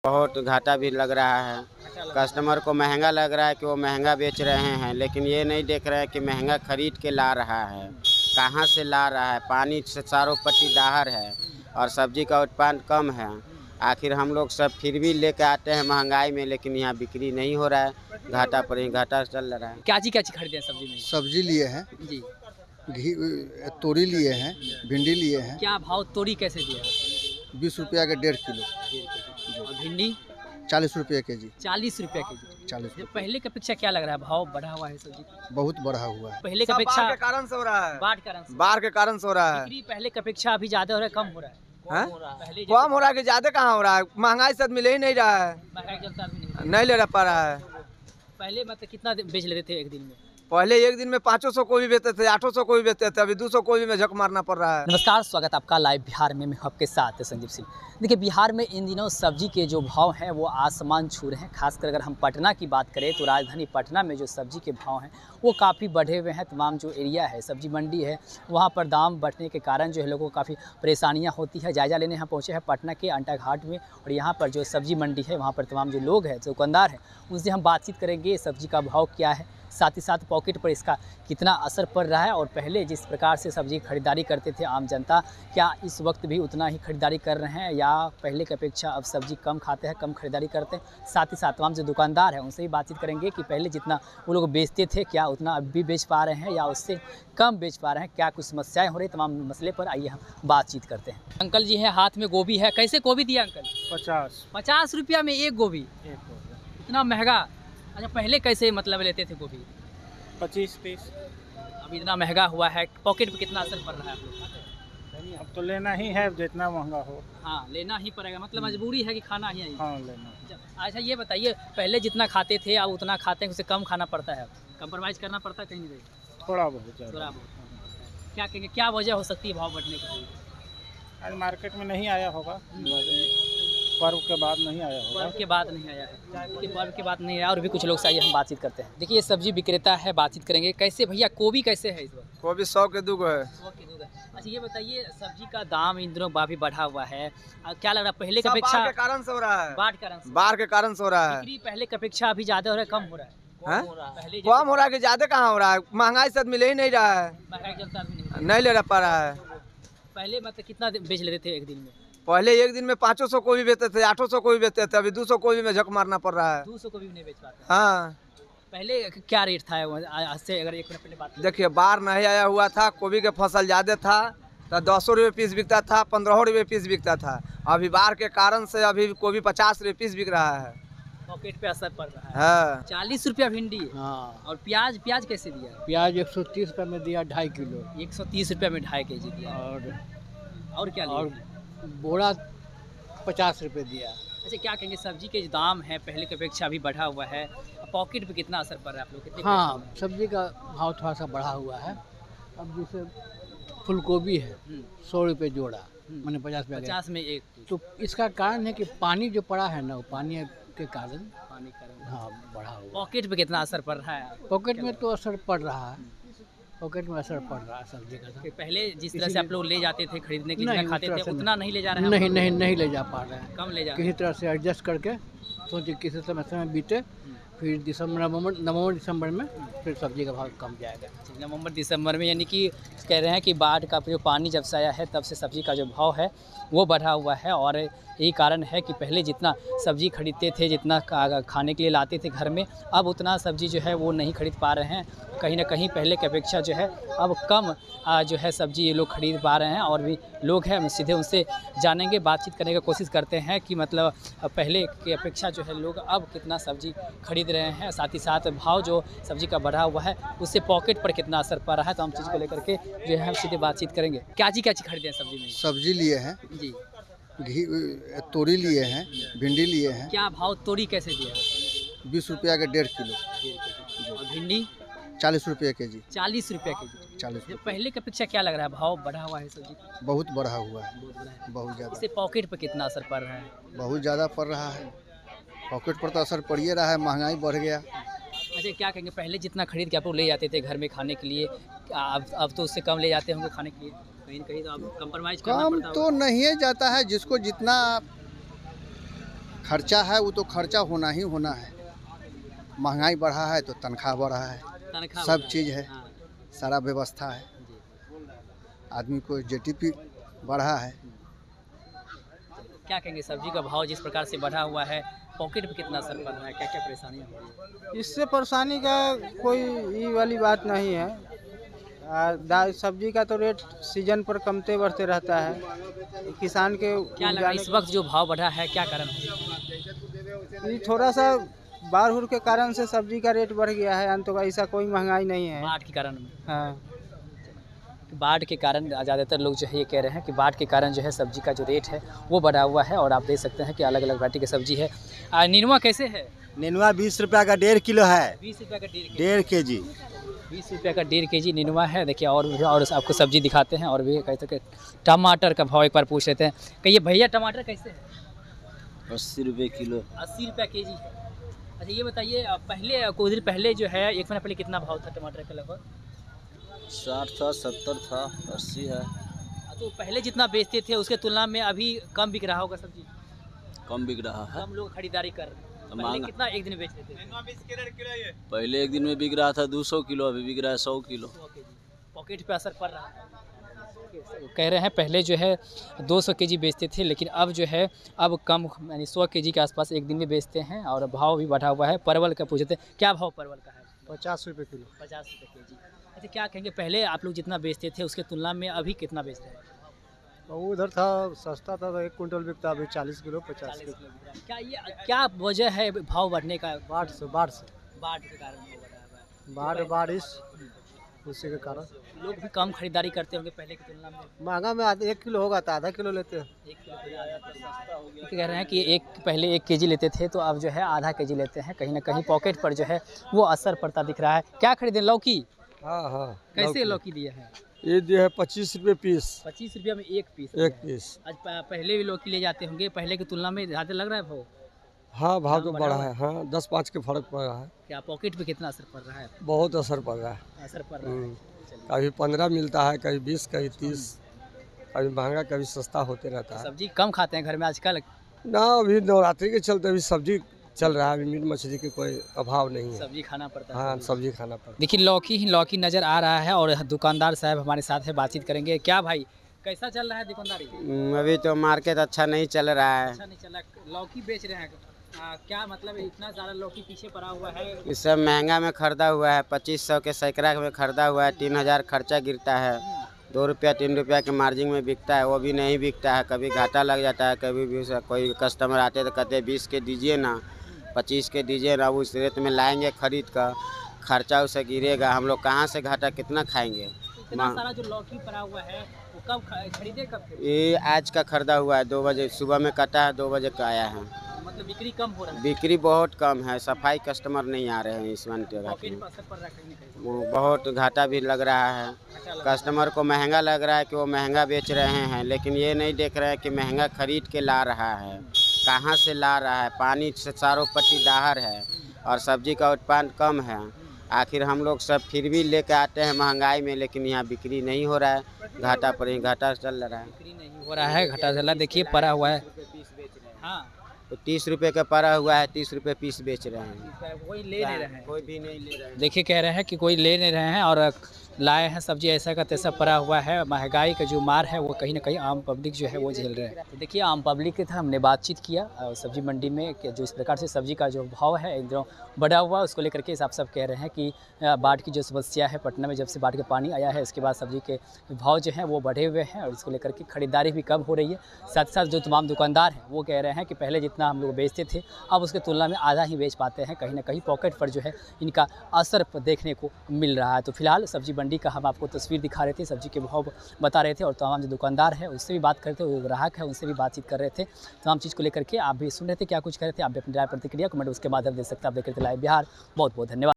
बहुत घाटा भी लग रहा है। कस्टमर को महंगा लग रहा है कि वो महंगा बेच रहे हैं, लेकिन ये नहीं देख रहे हैं कि महंगा खरीद के ला रहा है, कहाँ से ला रहा है। पानी से चारों पट्टी दाहर है और सब्जी का उत्पादन कम है। आखिर हम लोग सब फिर भी लेके आते हैं महंगाई में, लेकिन यहाँ बिक्री नहीं हो रहा है, घाटा पर ही घाटा चल रहा है। क्या चीज खरीदे हैं सब्जी में? सब्जी लिए हैं जी। घी, तोरी लिए हैं, भिंडी लिए हैं। क्या भाव तोरी कैसे दिया? 20 रुपया के 1.5 किलो। और भिंडी 40 रुपये के जी। 40 रुपया के जी। 40 रुपये। पहले की अपेक्षा क्या लग रहा है, भाव बढ़ा हुआ है सब्जी का? बहुत बढ़ा हुआ है। पहले की अपेक्षा बाढ़ के कारण से हो रहा है। बाढ़ के कारण से। बाढ़ के कारण से हो रहा है। बिक्री पहले की अपेक्षा अभी ज्यादा हो रहा है, कम हो रहा है? पहले कम हो रहा है कि ज्यादा कहाँ हो रहा है? महंगाई से मिल ही नहीं रहा है, महंगाई चलता भी नहीं ले पा रहा है। पहले मतलब कितना बेच लेते थे एक दिन में? पहले एक दिन में 500 को भी बेचते थे, 800 को भी बेचते थे, अभी 200 को भी में झक मारना पड़ रहा है। नमस्कार, स्वागत आपका लाइव बिहार में। मैं आपके साथ संजीव सिंह। देखिए, बिहार में इन दिनों सब्जी के जो भाव हैं वो आसमान छू रहे हैं। खासकर अगर हम पटना की बात करें तो राजधानी पटना में जो सब्जी के भाव हैं वो काफ़ी बढ़े हुए हैं। तमाम जो एरिया है, सब्जी मंडी है, वहाँ पर दाम बढ़ने के कारण जो है लोगों को काफ़ी परेशानियाँ होती है। जायज़ा लेने यहाँ पहुँचे हैं पटना के अंटा घाट में, और यहाँ पर जो सब्जी मंडी है वहाँ पर तमाम जो लोग हैं, जो दुकानदार हैं, उनसे हम बातचीत करेंगे। सब्जी का भाव क्या है, साथ ही साथ पॉकेट पर इसका कितना असर पड़ रहा है, और पहले जिस प्रकार से सब्जी खरीदारी करते थे आम जनता, क्या इस वक्त भी उतना ही खरीदारी कर रहे हैं या पहले की अपेक्षा अब सब्जी कम खाते हैं, कम खरीदारी करते हैं। साथ ही साथ तमाम जो दुकानदार हैं उनसे भी बातचीत करेंगे कि पहले जितना वो लोग बेचते थे क्या उतना अब भी बेच पा रहे हैं या उससे कम बेच पा रहे हैं, क्या कुछ समस्याएँ हो रही। तमाम मसले पर आइए हम बातचीत करते हैं। अंकल जी हैं, हाथ में गोभी है। कैसे गोभी दिया अंकल? 50 रुपया में एक गोभी? इतना महंगा? अच्छा, पहले कैसे मतलब लेते थे गोभी? 25-30। अब इतना महंगा हुआ है, पॉकेट पे कितना असर पड़ रहा है आप लोग? अब तो लेना ही है, जितना महंगा हो। हाँ, लेना ही पड़ेगा, मतलब मजबूरी है कि खाना ही है। हाँ, लेना। अच्छा, ये बताइए, पहले जितना खाते थे अब उतना खाते हैं, उससे कम खाना पड़ता है, कंप्रोमाइज़ करना पड़ता है कहीं नहीं? थोड़ा बहुत ज़्यादा। थोड़ा बहुत। क्या कहेंगे, क्या वजह हो सकती है भाव बढ़ने की? आज मार्केट में नहीं आया होगा, पर्व के बाद नहीं आया होगा। पर्व के बाद नहीं आया है, कि पर्व के बाद नहीं आया। और भी कुछ लोग से आइए हम बातचीत करते हैं। देखिए, ये सब्जी विक्रेता है, बातचीत करेंगे। कैसे भैया, गोभी कैसे है इस वक्त? गोभी 100 के 2 है। 100 के 2 है। अच्छा, ये बताइए, सब्जी का दाम इन दिनों काफ़ी बढ़ा हुआ है, क्या लग रहा है पहले की बाढ़ अपेक्षा? के कारण से हो रहा है। बाढ़ के कारण से। बाढ़ के कारण से हो रहा है। बिक्री पहले की अपेक्षा अभी ज्यादा हो रहा है, कम हो रहा है? पहले कम हो रहा है कि ज्यादा कहाँ हो रहा है? महंगाई से मिल ही नहीं रहा है, महंगाई चलता भी नहीं ले पा रहा है। पहले मतलब कितना बेच लेते थे एक दिन में? पहले एक दिन में 500 को भी बेचते थे, 800 को भी बेचते थे, अभी 200 को भी में झक मारना पड़ रहा है। 200 को भी नहीं बेच पाते? हाँ, पहले क्या रेट था आज से अगर 1 मिनट पहले बात करें? देखिए, बाढ़ नहीं आया हुआ था, गोभी के फसल ज्यादा था तो 200 रुपये पीस बिकता था, 15 रुपये पीस बिकता था। अभी बाढ़ के कारण से अभी गोभी 50 रुपये पीस बिक रहा है। पॉकेट पे असर पड़ रहा है। हाँ। 40 रुपया भिंडी। हाँ, और प्याज कैसे दिया? प्याज 130 रुपये में दिया 2.5 किलो। 130 रुपया में 2.5 kg दिया। और क्या और लिया? बोरा 50 रुपये दिया। अच्छा, क्या कहेंगे, सब्जी के जो दाम है पहले की अपेक्षा अभी बढ़ा हुआ है, पॉकेट पे कितना असर पड़ रहा है आप लोग? कितने हाँ, सब्जी का भाव थोड़ा सा बढ़ा हुआ है। अब जैसे फूल गोभी है 100 रुपये जोड़ा, मैंने 50 रुपये 50 में एक? तो इसका कारण है कि पानी जो पड़ा है ना, वो पानी के कारण पानी का हाँ बढ़ा हुआ। पॉकेट पे कितना असर पड़ रहा है? पॉकेट में तो असर पड़ रहा है, पॉकेट में असर पड़ रहा है सब्जी का। कि पहले जिस तरह से आप लोग ले जाते थे खरीदने के लिए, नहीं, खाते उस तरह थे, से उतना नहीं ले जा रहे हैं? नहीं ले जा पा रहे हैं, कम ले जा रहे किसी तरह से एडजस्ट करके सोचिए किसी समय बीते, फिर नवंबर दिसंबर में फिर सब्जी का भाव कम जाएगा। नवंबर दिसंबर में, यानी कि कह रहे हैं कि बाढ़ का जो पानी जब से आया है तब से सब्जी का जो भाव है वो बढ़ा हुआ है। और यही कारण है कि पहले जितना सब्जी खरीदते थे, जितना खाने के लिए लाते थे घर में, अब उतना सब्जी जो है वो नहीं खरीद पा रहे हैं। कहीं ना कहीं पहले की अपेक्षा जो है अब कम जो है सब्जी ये लोग खरीद पा रहे हैं। और भी लोग हैं, हम सीधे उनसे जानेंगे, बातचीत करने की कोशिश करते हैं कि मतलब पहले की अपेक्षा जो है लोग अब कितना सब्जी खरीद रहे हैं, साथ ही साथ भाव जो सब्जी का बढ़ा हुआ है उससे पॉकेट पर कितना असर पड़ रहा है। तो हम चीज़ को लेकर के जो है हम सीधे बातचीत करेंगे। क्या चीज़ खरीदे हैं सब्जी में? सब्जी लिए हैं जी। घी, तोरी लिए हैं, भिंडी लिए हैं। क्या भाव तोरी कैसे दिया? 20 रुपया के 1.5 किलो। और भिंडी 40 रुपये के जी। 40 रुपया के जी। 40 रुपये। पहले की अपेक्षा क्या लग रहा है, भाव बढ़ा हुआ है सब्जी का? बहुत बढ़ा हुआ है, बहुत बढ़ा है। बहुत ज़्यादा। इससे पॉकेट पर कितना असर पड़ रहा है? बहुत ज़्यादा पड़ रहा है, पॉकेट पर तो असर पड़ ही रहा है, महंगाई बढ़ गया। अच्छा, क्या कहेंगे, पहले जितना खरीद के आप लोग ले जाते थे घर में खाने के लिए, अब तो उससे कम ले जाते होंगे खाने के लिए? कहीं ना कहीं तो आप कंप्रोमाइज़ करना कम पड़ता तो नहीं जाता है, जिसको जितना खर्चा है वो तो खर्चा होना ही होना है। महंगाई बढ़ा है तो तनख्वाह बढ़ा है, तनख्वाह सब बढ़ा चीज़ है, हाँ, सारा व्यवस्था है। आदमी को जेटीपी बढ़ा है। क्या कहेंगे सब्जी का भाव जिस प्रकार से बढ़ा हुआ है, पॉकेट पे कितना असर पड़ रहा है, क्या क्या परेशानियाँ हो रही है? इससे परेशानी का कोई ये वाली बात नहीं है। दाल सब्जी का तो रेट सीजन पर कमते बढ़ते रहता है। किसान के क्या लग रहा है इस वक्त जो भाव बढ़ा है, क्या कारण है? ये थोड़ा सा बाढ़ के कारण से सब्जी का रेट बढ़ गया है, अंत तो ऐसा कोई महंगाई नहीं है। बाढ़ के कारण में हाँ, बाढ़ के कारण ज़्यादातर लोग जो है ये कह रहे हैं कि बाढ़ के कारण जो है सब्जी का जो रेट है वो बढ़ा हुआ है। और आप देख सकते हैं कि अलग अलग वैरायटी की सब्जी है। निनुआ कैसे है? नेनुआ 20 रुपया का 1.5 किलो है। 20 रुपये का 1.5 केजी। 20 रुपये का 1.5 केजी निनुआ है। देखिए और आपको सब्जी दिखाते हैं और भी कहते हैं। टमाटर का भाव एक बार पूछ लेते हैं। कहिए भैया टमाटर कैसे है? 80 रुपये किलो। 80 रुपये केजी है। अच्छा ये बताइए पहले कुछ दिन पहले जो है 1 महीना पहले कितना भाव था टमाटर का? लगभग 60 था, 70 था, 80 है। तो पहले जितना बेचते थे उसके तुलना में अभी कम बिक रहा होगा सब्जी? कम बिक रहा है। कम लोग खरीदारी कर रहे हैं। पहले महंगा। कितना एक दिन बेचते थे? पहले एक दिन में बिक रहा था 200 किलो, अभी बिक रहा है 100 किलो। 100 केजी। पॉकेट पे असर पड़ रहा है। कह रहे हैं पहले जो है 200 केजी बेचते थे, लेकिन अब जो है अब कम यानी 100 केजी के आसपास एक दिन में बेचते हैं। और भाव भी बढ़ा हुआ है। परवल का पूछते हैं, क्या भाव परवल का है? 50 रुपये किलो। 50 रुपये केजी। अच्छा क्या कहेंगे पहले आप लोग जितना बेचते थे उसके तुलना में अभी कितना बेचते हैं? उधर था सस्ता था तो 1 कुंटल बिकता, अभी 40 किलो 50 किलो। क्या ये क्या वजह है भाव बढ़ने का? बाढ़ से बाढ़ के कारण भाव बढ़ा हुआ है। बारिश उसी के कारण लोग भी कम खरीदारी करते होंगे पहले की तुलना में। महंगा में 1 किलो होगा तो आधा किलो लेते हैं। 1 किलो के ज़्यादा सस्ता। कह रहे हैं कि पहले 1 केजी लेते थे तो अब जो है आधा केजी लेते हैं। कहीं ना कहीं पॉकेट पर जो है वो असर पड़ता दिख रहा है। क्या खरीदें? लौकी। हाँ हाँ। कैसे लौकी दिए हैं? ये दिया है 25 रुपये पीस। 25 रुपये में 1 पीस। 1 पीस। आज पहले भी लौकी ले जाते होंगे, पहले की तुलना में ज़्यादा लग रहा है भाव? हाँ भाव तो बढ़ा बढ़ा हुआ है। हाँ 10-5 के फर्क पड़ रहा है। क्या पॉकेट पे कितना असर पड़ रहा है? बहुत असर पड़ रहा है। असर पड़ रहा है। कभी 15 मिलता है, कभी 20, कभी 30, कभी महंगा कभी सस्ता होते रहता है। सब्जी कम खाते हैं घर में आजकल? ना अभी नवरात्रि के चलते अभी सब्जी चल रहा है, अभी मीट मछली के कोई अभाव नहीं है। सब्जी खाना पड़ता है। हाँ सब्जी खाना पड़ता है। देखिए लौकी ही लौकी नज़र आ रहा है। और दुकानदार साहब हमारे साथ है, बातचीत करेंगे। क्या भाई कैसा चल रहा है दुकानदारी? अभी तो मार्केट अच्छा नहीं चल रहा है। अच्छा नहीं चला। लौकी बेच रहे हैं, क्या मतलब इतना ज़्यादा लौकी पीछे पड़ा हुआ है? इस सब महंगा में खरीदा हुआ है। 2500 के सैकड़ा में खरीदा हुआ है। 3000 खर्चा गिरता है। 2 रुपया 3 रुपया के मार्जिन में बिकता है, वो भी नहीं बिकता है। कभी घाटा लग जाता है, कभी भी कोई कस्टमर आते तो कहते 20 के दीजिए ना, 25 के दीजिए ना। उस रेट में लाएंगे खरीद कर, खर्चा उसे गिरेगा। हम लोग कहाँ से घाटा कितना खाएंगे? इतना सारा जो लौकी पड़ा हुआ है वो कब खरीदे कब? ये आज का खरीदा हुआ है। 2 बजे सुबह में कटा है, 2 बजे का आया है। मतलब बिक्री कम हो रहा है? बिक्री बहुत कम है। सफाई कस्टमर नहीं आ रहे हैं इस मंथ में। असर पड़ रहा है कहीं ना कहीं? वो बहुत घाटा भी लग रहा है। कस्टमर को महंगा लग रहा है कि वो महंगा बेच रहे हैं, लेकिन ये नहीं देख रहे हैं कि महंगा खरीद के ला रहा है, कहाँ से ला रहा है। पानी से चारों पट्टी दाहर है और सब्जी का उत्पादन कम है। आखिर हम लोग सब फिर भी लेके आते हैं महंगाई में, लेकिन यहाँ बिक्री नहीं हो रहा है। घाटा पर ही घाटा चल रहा है। बिक्री नहीं हो रहा है, घाटा चल रहा है। देखिए पड़ा हुआ है। हाँ तो 30 रुपये का पड़ा हुआ है, 30 रुपये पीस बेच रहे हैं। कोई ले नहीं रहे हैं। कोई भी नहीं ले रहे हैं। देखिए कह रहे हैं कि कोई ले नहीं रहे हैं और लाए हैं सब्जी ऐसा का तैसा पड़ा हुआ है। महंगाई का जो मार है वो कहीं ना कहीं आम पब्लिक जो है वो झेल रहे हैं। तो देखिए आम पब्लिक के था हमने बातचीत किया सब्जी मंडी में कि जो इस प्रकार से सब्जी का जो भाव है इन दिनों बढ़ा हुआ, उसको लेकर के सब कह रहे हैं कि बाढ़ की जो समस्या है पटना में, जब से बाढ़ का पानी आया है इसके बाद सब्जी के भाव जो हैं वो बढ़े हुए हैं और इसको लेकर के खरीदारी भी कम हो रही है। साथ साथ जो तमाम दुकानदार हैं वो कह रहे हैं कि पहले जितना हम लोग बेचते थे अब उसके तुलना में आधा ही बेच पाते हैं। कहीं ना कहीं पॉकेट पर जो है इनका असर देखने को मिल रहा है। तो फिलहाल सब्जी मंडी का हम आपको तस्वीर दिखा रहे थे, सब्जी के भाव बता रहे थे और तमाम जो दुकानदार है उससे भी बात कर रहे थे, वो ग्राहक है उनसे भी बातचीत कर रहे थे। तमाम चीज़ को लेकर के आप भी सुन रहे थे, क्या कुछ कर रहे थे, आप भी अपनी राय प्रतिक्रिया कमेंट उसके माध्यम दे सकते हैं। आप देख रहे थे लाइव बिहार। बहुत बहुत धन्यवाद।